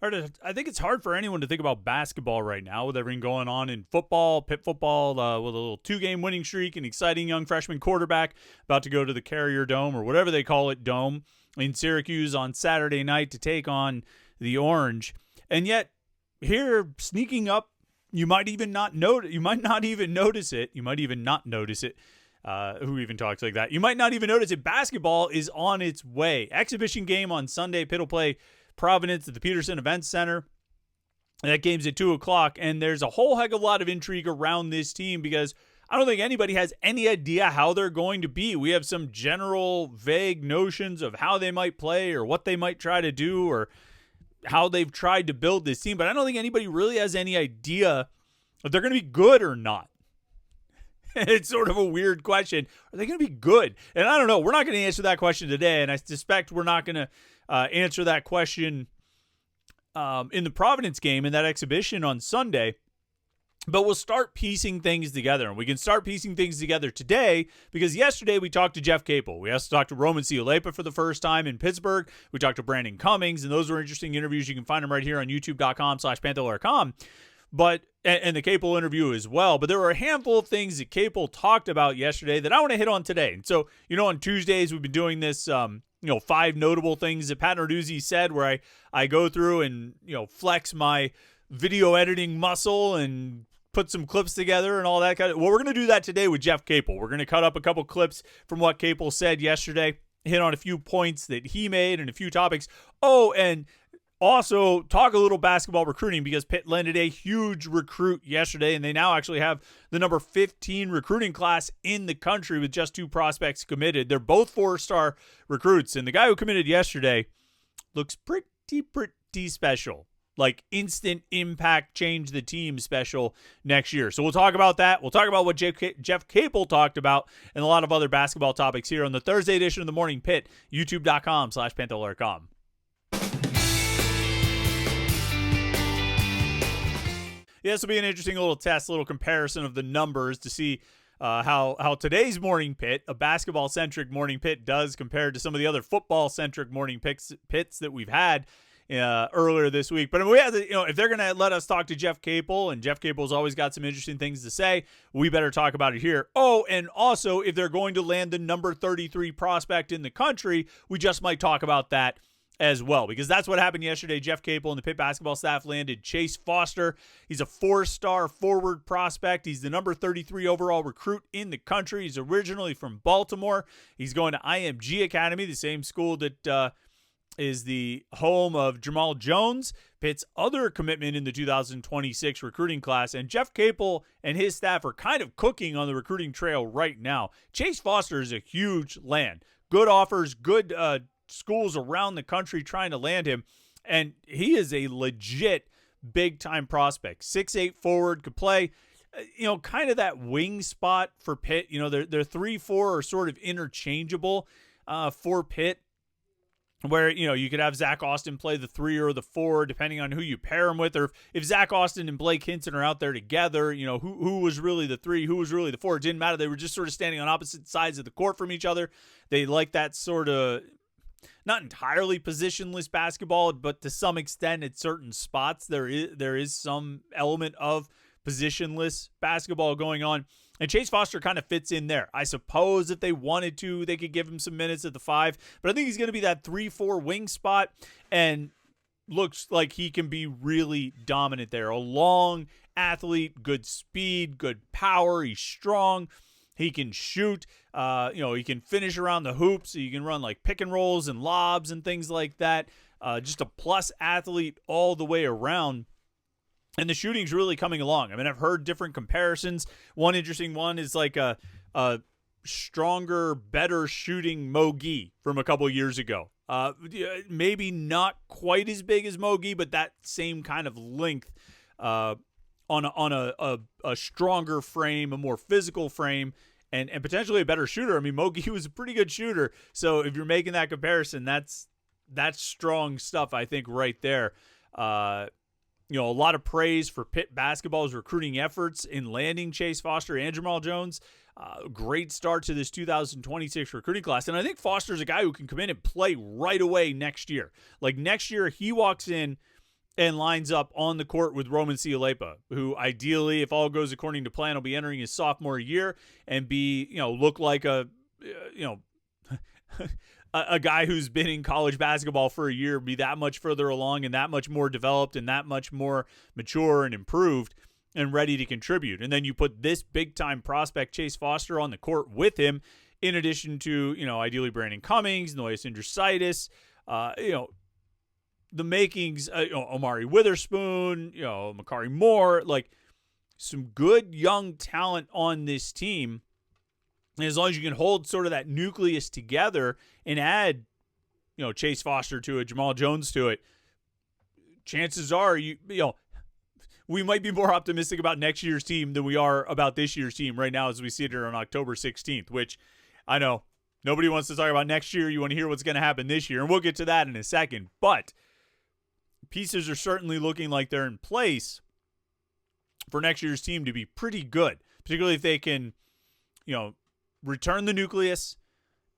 I think it's hard for anyone to think about basketball right now with everything going on in football, Pitt football, with a little 2-game winning streak, an exciting young freshman quarterback about to go to the Carrier Dome or whatever they call it, Dome, in Syracuse on Saturday night to take on the Orange. And yet, here, sneaking up, you might even not notice. You might not even notice it. You might even not notice it. Who even talks like that? You might not even notice it. Basketball is on its way. Exhibition game on Sunday. Pitt will play Providence at the Peterson Events Center. That game's at 2 o'clock, and there's a whole heck of a lot of intrigue around this team because I don't think anybody has any idea how they're going to be. We have some general vague notions of how they might play or what they might try to do or how they've tried to build this team, but I don't think anybody really has any idea if they're going to be good or not. It's sort of a weird question. Are they going to be good? And I don't know. We're not going to answer that question today, and I suspect we're not going to answer that question in the Providence game in that exhibition on Sunday. But we'll start piecing things together, and we can start piecing things together today because yesterday we talked to Jeff Capel. We also talked to Roman Siulepa for the first time in Pittsburgh. We talked to Brandon Cummings, and those were interesting interviews. You can find them right here on youtube.com/Panther-Lair.com. And the Capel interview as well. But there were a handful of things that Capel talked about yesterday that I want to hit on today. And so, on Tuesdays we've been doing this, 5 notable things that Pat Narduzzi said where I go through and, flex my video editing muscle and put some clips together and all that kind of. Well, we're going to do that today with Jeff Capel. We're going to cut up a couple clips from what Capel said yesterday, hit on a few points that he made and a few topics. Oh, and also talk a little basketball recruiting because Pitt landed a huge recruit yesterday, and they now actually have the number 15 recruiting class in the country with just 2 prospects committed. They're both 4-star recruits, and the guy who committed yesterday looks pretty special. Like instant impact, change the team special next year. So we'll talk about that. We'll talk about what Jeff Capel talked about and a lot of other basketball topics here on the Thursday edition of the Morning Pitt, youtube.com/Panther-Lair.com. Yeah, this will be an interesting little test, little comparison of the numbers to see how today's Morning Pitt, a basketball-centric Morning Pitt, does compared to some of the other football-centric Morning Pitts that we've had earlier this week. But we have to, if they're going to let us talk to Jeff Capel, and Jeff Capel's always got some interesting things to say, we better talk about it here. Oh, and also, if they're going to land the number 33 prospect in the country, we just might talk about that as well, because that's what happened yesterday. Jeff Capel and the Pitt basketball staff landed Chase Foster. He's a 4-star forward prospect. He's the number 33 overall recruit in the country. He's originally from Baltimore. He's going to IMG Academy, the same school that is the home of Jamal Jones, Pitt's other commitment in the 2026 recruiting class. And Jeff Capel and his staff are kind of cooking on the recruiting trail right now. Chase Foster is a huge land. Good offers, good schools around the country trying to land him, and he is a legit big-time prospect. 6'8" forward, could play, kind of that wing spot for Pitt. Their 3-4 are sort of interchangeable for Pitt, where, you could have Zach Austin play the 3 or the 4, depending on who you pair him with, or if Zach Austin and Blake Hinson are out there together, who was really the 3, who was really the 4. It didn't matter. They were just sort of standing on opposite sides of the court from each other. They like that sort of, not entirely positionless basketball, but to some extent at certain spots there is some element of positionless basketball going on. And Chase Foster kind of fits in there. I suppose if they wanted to, they could give him some minutes at the 5, but I think he's going to be that 3-4 wing spot and looks like he can be really dominant there. A long athlete, good speed, good power. He's strong. He can shoot. He can finish around the hoops. So you can run like pick and rolls and lobs and things like that. Just a plus athlete all the way around. And the shooting's really coming along. I mean, I've heard different comparisons. One interesting one is like a stronger, better shooting Mo Gee from a couple years ago. Maybe not quite as big as Mo Gee, but that same kind of length on a stronger frame, a more physical frame, and potentially a better shooter. I mean, Mo Gee was a pretty good shooter. So if you're making that comparison, that's strong stuff, I think, right there. A lot of praise for Pitt basketball's recruiting efforts in landing Chase Foster and Jamal Jones. Great start to this 2026 recruiting class. And I think Foster's a guy who can come in and play right away next year. Like next year, he walks in and lines up on the court with Roman Siulepa, who ideally, if all goes according to plan, will be entering his sophomore year and look like a guy who's been in college basketball for a year, be that much further along and that much more developed and that much more mature and improved and ready to contribute. And then you put this big-time prospect, Chase Foster, on the court with him, in addition to, ideally Brandon Cummings, Noyes Indricitis, the makings, Omari Witherspoon, Makari Moore, like some good young talent on this team. And as long as you can hold sort of that nucleus together and add, Chase Foster to it, Jamal Jones to it, chances are we might be more optimistic about next year's team than we are about this year's team right now as we sit here on October 16th, which I know nobody wants to talk about next year. You want to hear what's going to happen this year, and we'll get to that in a second. But pieces are certainly looking like they're in place for next year's team to be pretty good, particularly if they can, return the nucleus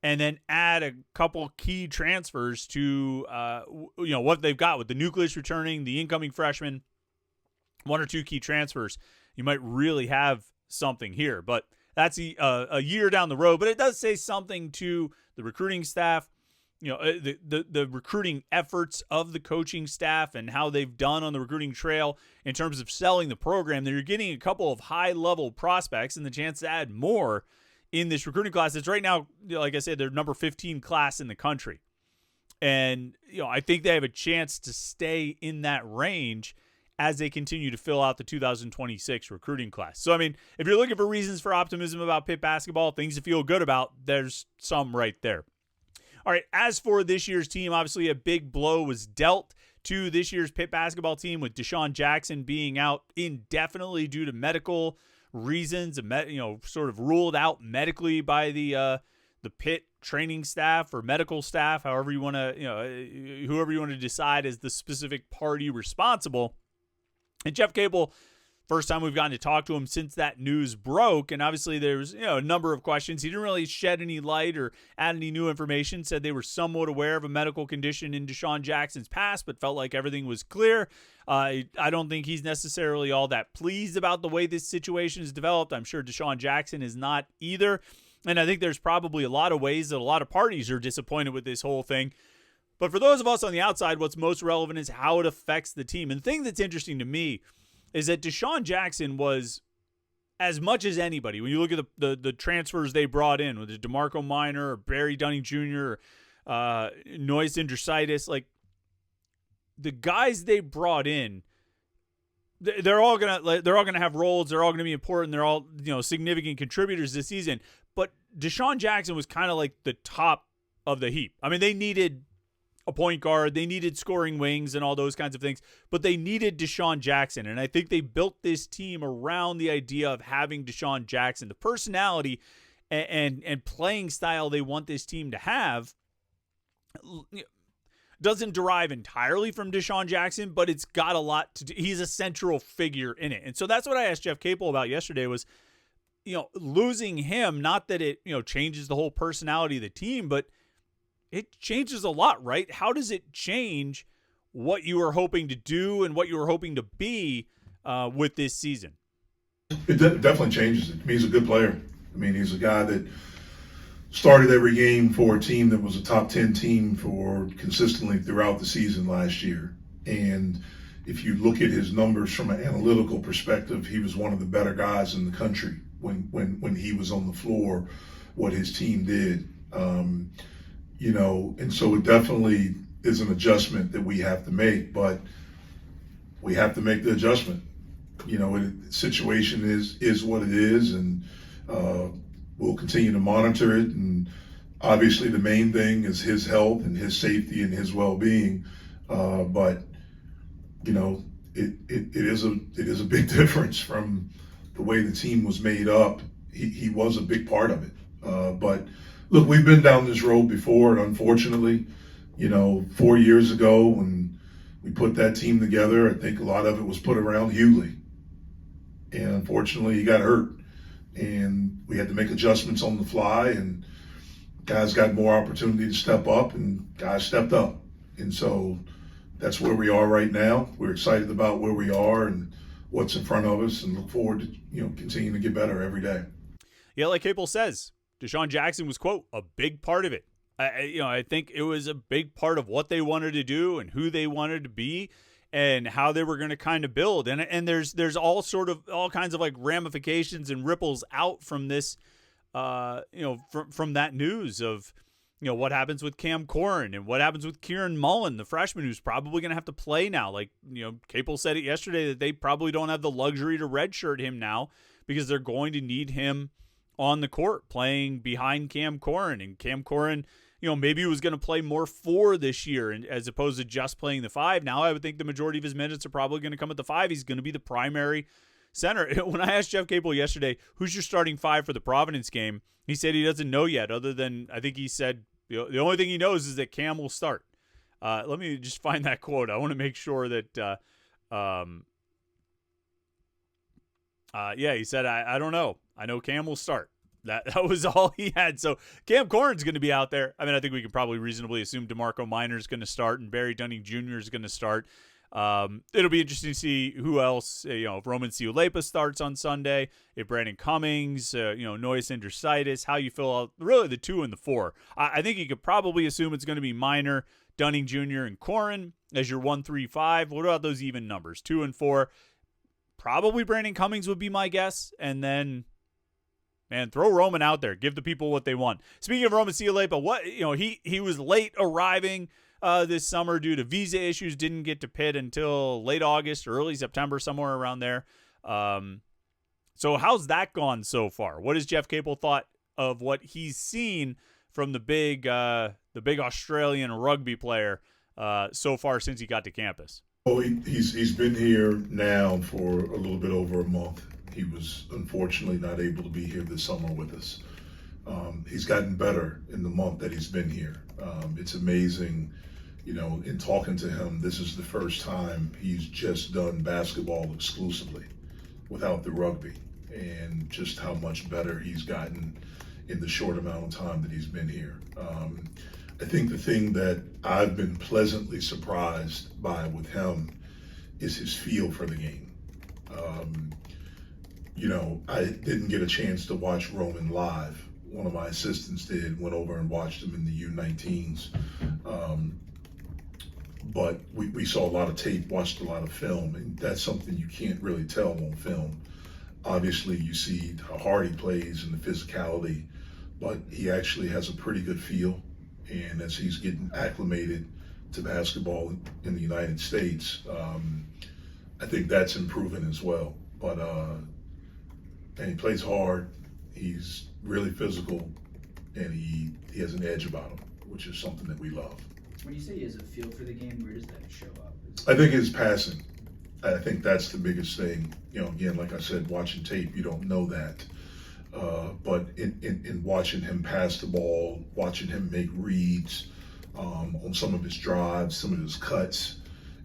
and then add a couple key transfers to, what they've got with the nucleus returning, the incoming freshmen, one or two key transfers. You might really have something here, but that's a year down the road. But it does say something to the recruiting staff, the recruiting efforts of the coaching staff and how they've done on the recruiting trail in terms of selling the program. That you're getting a couple of high-level prospects and the chance to add more in this recruiting class. It's right now, like I said, they're number 15 class in the country. And, I think they have a chance to stay in that range as they continue to fill out the 2026 recruiting class. So, if you're looking for reasons for optimism about Pitt basketball, things to feel good about, there's some right there. All right, as for this year's team, obviously a big blow was dealt to this year's Pitt basketball team with Dishon Jackson being out indefinitely due to medical reasons, sort of ruled out medically by the Pitt training staff or medical staff, however you want to, whoever you want to decide as the specific party responsible. And Jeff Capel, first time we've gotten to talk to him since that news broke, and obviously there's a number of questions. He didn't really shed any light or add any new information, said they were somewhat aware of a medical condition in Dishon Jackson's past, but felt like everything was clear. I don't think he's necessarily all that pleased about the way this situation is developed. I'm sure Dishon Jackson is not either, and I think there's probably a lot of ways that a lot of parties are disappointed with this whole thing. But for those of us on the outside, what's most relevant is how it affects the team. And the thing that's interesting to me is that Dishon Jackson was, as much as anybody, when you look at the transfers they brought in, whether it's DeMarco Minor or Barry Dunning Jr. or Noyes Indricitis, like the guys they brought in, they're all gonna have roles. They're all gonna be important. They're all significant contributors this season. But Dishon Jackson was kind of like the top of the heap. They needed a point guard, they needed scoring wings and all those kinds of things, but they needed Dishon Jackson, and I think they built this team around the idea of having Dishon Jackson, the personality and playing style they want this team to have. Doesn't derive entirely from Dishon Jackson, but it's got a lot to do. He's a central figure in it, and so that's what I asked Jeff Capel about yesterday was, losing him, not that it changes the whole personality of the team, but it changes a lot, right? How does it change what you were hoping to do and what you were hoping to be with this season? It definitely changes it. He's a good player. He's a guy that started every game for a team that was a top 10 team for consistently throughout the season last year. And if you look at his numbers from an analytical perspective, he was one of the better guys in the country when he was on the floor, what his team did. And so it definitely is an adjustment that we have to make, but we have to make the adjustment. The situation is what it is, and we'll continue to monitor it. And obviously the main thing is his health and his safety and his well-being. But it is a big difference from the way the team was made up. He was a big part of it. But look, we've been down this road before, and unfortunately, 4 years ago when we put that team together, I think a lot of it was put around Hughley. And unfortunately, he got hurt. And we had to make adjustments on the fly, and guys got more opportunity to step up, and guys stepped up. And so, that's where we are right now. We're excited about where we are and what's in front of us, and look forward to continuing to get better every day. Yeah, like Capel says, Dishon Jackson was, quote, a big part of it. I think it was a big part of what they wanted to do and who they wanted to be and how they were going to kind of build. And there's all kinds of like ramifications and ripples out from this, from that news of, what happens with Cam Corrin and what happens with Kieran Mullen, the freshman who's probably going to have to play now. Like, Capel said it yesterday that they probably don't have the luxury to redshirt him now because they're going to need him on the court playing behind Cam Corrin. And Cam Corrin, maybe he was going to play more 4 this year as opposed to just playing the 5. Now I would think the majority of his minutes are probably going to come at the 5. He's going to be the primary center. When I asked Jeff Capel yesterday, who's your starting 5 for the Providence game, he said he doesn't know yet, other than I think he said the only thing he knows is that Cam will start. Let me just find that quote. I want to make sure that he said, I don't know. I know Cam will start. That was all he had. So Cam Corrin's going to be out there. I mean, I think we can probably reasonably assume DeMarco Minor's going to start and Barry Dunning Jr. is going to start. It'll be interesting to see who else, if Roman Siulepa starts on Sunday, if Brandon Cummings, Noyes Indricitis, how you fill out really the 2 and the 4. I think you could probably assume it's going to be Minor, Dunning Jr., and Corrin as your 1, 3, 5. What about those even numbers? 2 and 4. Probably Brandon Cummings would be my guess. And then, man, throw Roman out there. Give the people what they want. Speaking of Roman Siulepa, he was late arriving this summer due to visa issues. Didn't get to Pitt until late August or early September, somewhere around there. So how's that gone so far? What has Jeff Capel thought of what he's seen from the big Australian rugby player so far since he got to campus? Well, he's been here now for a little bit over a month. He was unfortunately not able to be here this summer with us. He's gotten better in the month that he's been here. It's amazing, in talking to him, this is the first time he's just done basketball exclusively without the rugby, and just how much better he's gotten in the short amount of time that he's been here. I think the thing that I've been pleasantly surprised by with him is his feel for the game. I didn't get a chance to watch Roman live. One of my assistants went over and watched him in the U19s. But we saw a lot of tape, watched a lot of film, and that's something you can't really tell on film. Obviously, you see how hard he plays and the physicality, but he actually has a pretty good feel. And as he's getting acclimated to basketball in the United States, I think that's improving as well. But and he plays hard. He's really physical, and he has an edge about him, which is something that we love. When you say he has a feel for the game, where does that show up? I think his passing. I think that's the biggest thing. Again, like I said, watching tape, you don't know that. But in watching him pass the ball, watching him make reads on some of his drives, some of his cuts,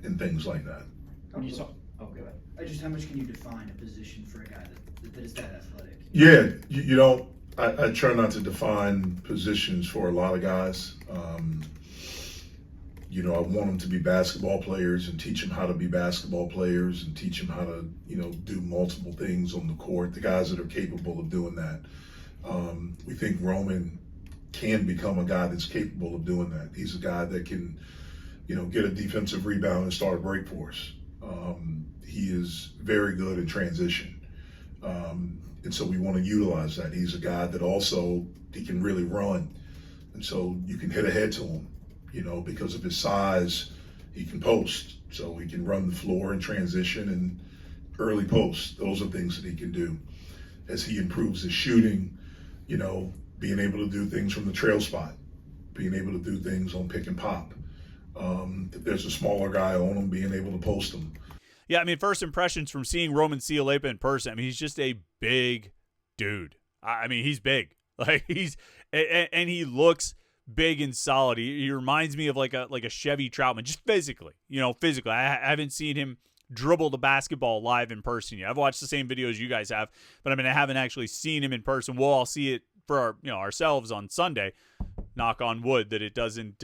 and things like that. Go ahead. Just how much can you define a position for a guy that is that athletic? Yeah, you don't. I try not to define positions for a lot of guys. I want them to be basketball players and teach them how to be basketball players and teach them how to, do multiple things on the court, the guys that are capable of doing that. We think Roman can become a guy that's capable of doing that. He's a guy that can, get a defensive rebound and start a break for us. He is very good in transition. And so we want to utilize that. He's a guy that also, he can really run. And so you can hit ahead to him, because of his size, he can post. So he can run the floor in transition and early post. Those are things that he can do. As he improves his shooting, being able to do things from the trail spot, being able to do things on pick and pop. If there's a smaller guy on him, being able to post him. Yeah, I mean, first impressions from seeing Roman Siulepa in person, I mean, he's just a big dude. I mean, he's big. Like and he looks big and solid. He reminds me of like a Chevy Troutman, just physically. Physically. I haven't seen him dribble the basketball live in person yet. I've watched the same videos you guys have, but I haven't actually seen him in person. We'll all see it for ourselves on Sunday. knock on wood that it doesn't,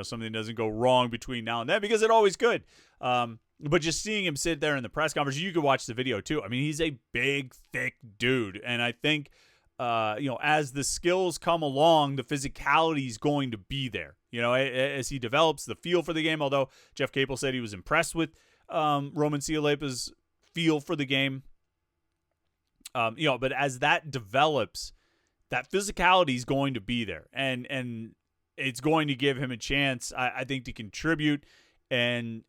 something doesn't go wrong between now and then, because it always could. But just seeing him sit there in the press conference, you could watch the video too. I mean, he's a big, thick dude. And I think, as the skills come along, the physicality is going to be there, as he develops the feel for the game. Although Jeff Capel said he was impressed with Roman Siulepa's feel for the game. But as that develops, that physicality is going to be there. And it's going to give him a chance, I think, to contribute and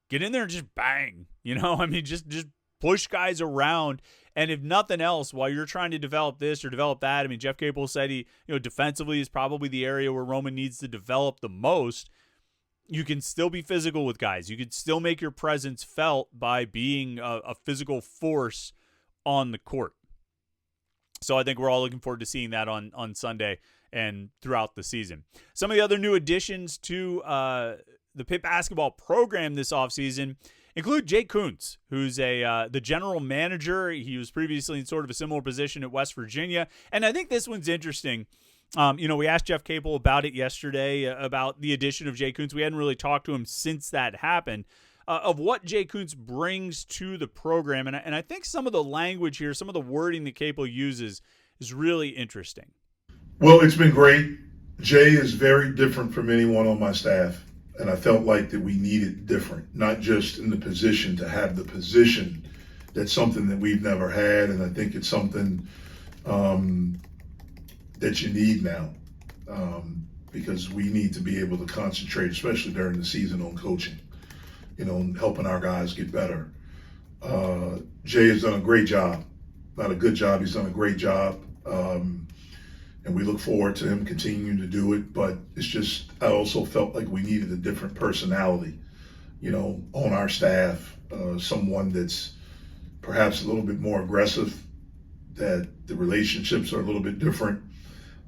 get in there and just bang, just push guys around. And if nothing else, while you're trying to develop this or develop that, I mean, Jeff Capel said he, defensively is probably the area where Roman needs to develop the most. You can still be physical with guys. You can still make your presence felt by being a physical force on the court. So I think we're all looking forward to seeing that on Sunday and throughout the season. Some of the other new additions to the Pitt basketball program this offseason include Jay Kuntz, who's the general manager. He was previously in sort of a similar position at West Virginia. And I think this one's interesting. We asked Jeff Capel about it yesterday, about the addition of Jay Kuntz. We hadn't really talked to him since that happened, of what Jay Kuntz brings to the program. And I think some of the language here, some of the wording that Capel uses is really interesting. Well, it's been great. Jay is very different from anyone on my staff. And I felt like that we needed different, not just in the position to have the position. That's something that we've never had, and I think it's something that you need now, because we need to be able to concentrate, especially during the season, on coaching, and helping our guys get better. Jay has done a great job. Not a good job, he's done a great job. And we look forward to him continuing to do it. But it's just, I also felt like we needed a different personality, on our staff, someone that's perhaps a little bit more aggressive, that the relationships are a little bit different,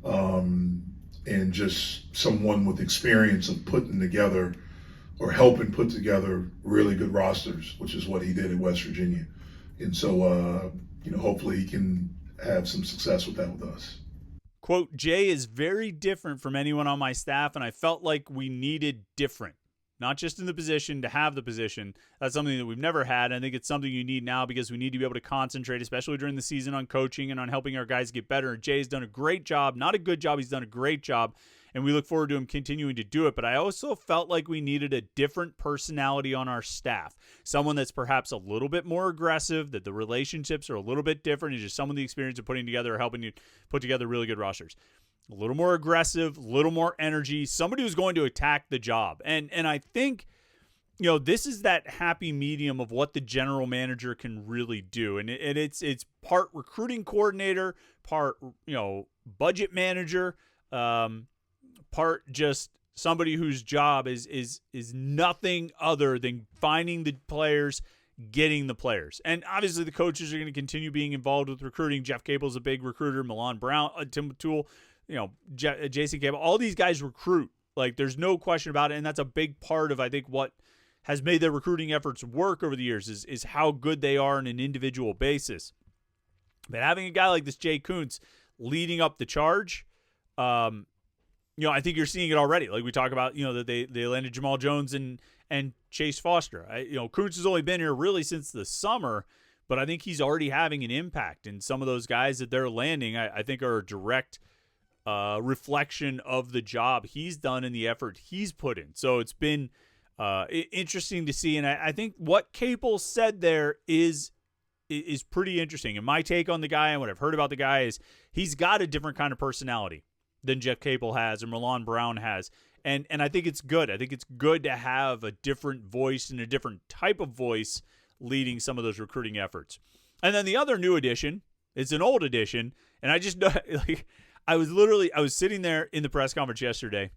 and just someone with experience of putting together or helping put together really good rosters, which is what he did at West Virginia. And so, hopefully he can have some success with that with us. Quote, Jay is very different from anyone on my staff, and I felt like we needed different. Not just in the position, to have the position. That's something that we've never had. I think it's something you need now, because we need to be able to concentrate, especially during the season, on coaching and on helping our guys get better. And Jay's done a great job. Not a good job. He's done a great job. And we look forward to him continuing to do it. But I also felt like we needed a different personality on our staff. Someone that's perhaps a little bit more aggressive, that the relationships are a little bit different. It's just some of the experience of putting together or helping you put together really good rosters. A little more aggressive, a little more energy, somebody who's going to attack the job. And I think, this is that happy medium of what the general manager can really do. And it's part recruiting coordinator, part, budget manager, part just somebody whose job is nothing other than finding the players, getting the players. And obviously the coaches are going to continue being involved with recruiting. Jeff Capel's a big recruiter. Milan Brown, Tim Toole, Jason Capel, all these guys recruit. Like, there's no question about it. And that's a big part of, I think, what has made their recruiting efforts work over the years is how good they are on an individual basis. But having a guy like this Jay Kuntz leading up the charge, I think you're seeing it already. Like we talk about, that they landed Jamal Jones and Chase Foster. Kuntz has only been here really since the summer, but I think he's already having an impact. And some of those guys that they're landing, I think, are a direct reflection of the job he's done and the effort he's put in. So it's been interesting to see. And I think what Capel said there is pretty interesting. And my take on the guy and what I've heard about the guy is he's got a different kind of personality than Jeff Capel has or Milan Brown has. And I think it's good. I think it's good to have a different voice and a different type of voice leading some of those recruiting efforts. And then the other new addition, it's an old addition, and I just I was sitting there in the press conference yesterday,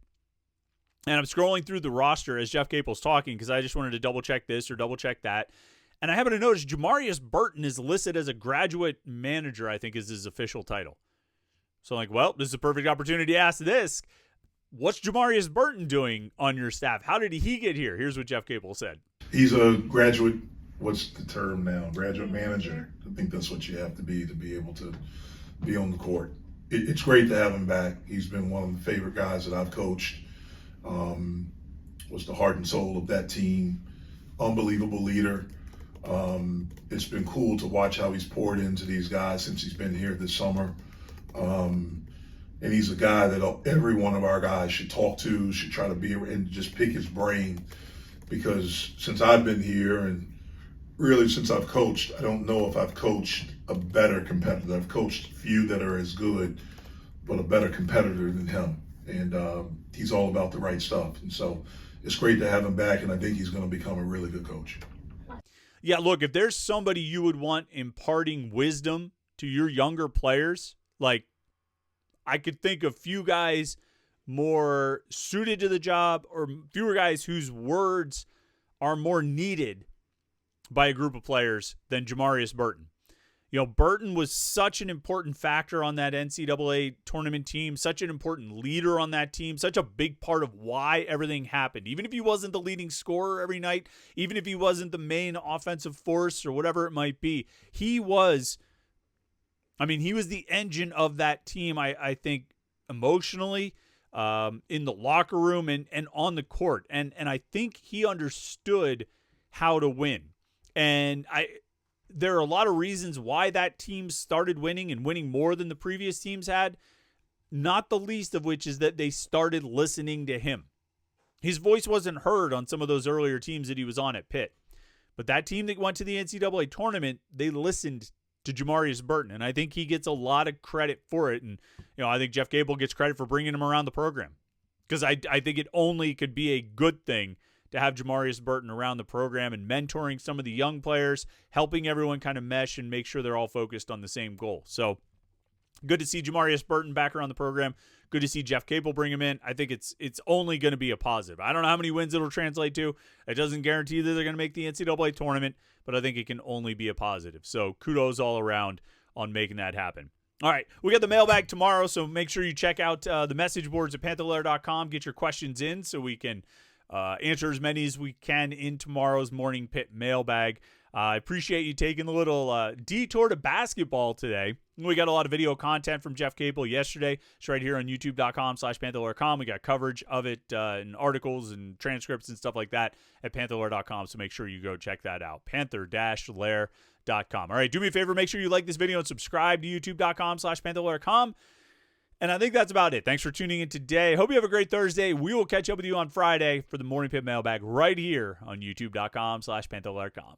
and I'm scrolling through the roster as Jeff Capel's talking because I just wanted to double check this or double check that. And I happen to notice Jamarius Burton is listed as a graduate manager, I think is his official title. So I'm like, well, this is a perfect opportunity to ask this. What's Jamarius Burton doing on your staff? How did he get here? Here's what Jeff Capel said. He's a graduate, what's the term now? Graduate manager. I think that's what you have to be able to be on the court. it's great to have him back. He's been one of the favorite guys that I've coached. Was the heart and soul of that team. Unbelievable leader. It's been cool to watch how he's poured into these guys since he's been here this summer. And he's a guy that every one of our guys should talk to, should try to be and just pick his brain. Because since I've been here and really since I've coached, I don't know if I've coached a better competitor. I've coached few that are as good, but a better competitor than him. And he's all about the right stuff. And so it's great to have him back, and I think he's going to become a really good coach. Yeah, look, if there's somebody you would want imparting wisdom to your younger players, like I could think of few guys more suited to the job or fewer guys whose words are more needed by a group of players than Jamarius Burton. You know, Burton was such an important factor on that NCAA tournament team, such an important leader on that team, such a big part of why everything happened. Even if he wasn't the leading scorer every night, even if he wasn't the main offensive force or whatever it might be, he was the engine of that team, I think, emotionally, in the locker room and on the court. And I think he understood how to win. And there are a lot of reasons why that team started winning and winning more than the previous teams had, not the least of which is that they started listening to him. His voice wasn't heard on some of those earlier teams that he was on at Pitt. But that team that went to the NCAA tournament, they listened to Jamarius Burton, and I think he gets a lot of credit for it. And I think Jeff Capel gets credit for bringing him around the program, because I think it only could be a good thing to have Jamarius Burton around the program and mentoring some of the young players, helping everyone kind of mesh and make sure they're all focused on the same goal. So good to see Jamarius Burton back around the program. Good to see Jeff Capel bring him in. I think it's only going to be a positive. I don't know how many wins it'll translate to. It doesn't guarantee that they're going to make the NCAA tournament, but I think it can only be a positive. So kudos all around on making that happen. All right, we got the mailbag tomorrow, so make sure you check out the message boards at Panther-Lair.com. Get your questions in so we can answer as many as we can in tomorrow's Morning Pitt mailbag. I appreciate you taking a little detour to basketball today. We got a lot of video content from Jeff Capel yesterday. It's right here on youtube.com/Panther-Lair.com. We got coverage of it and articles and transcripts and stuff like that at Panther-Lair.com, so make sure you go check that out. Panther-Lair.com. All right, do me a favor. Make sure you like this video and subscribe to youtube.com/Panther-Lair.com. And I think that's about it. Thanks for tuning in today. Hope you have a great Thursday. We will catch up with you on Friday for the Morning Pitt mailbag right here on youtube.com/Panther-Lair.com.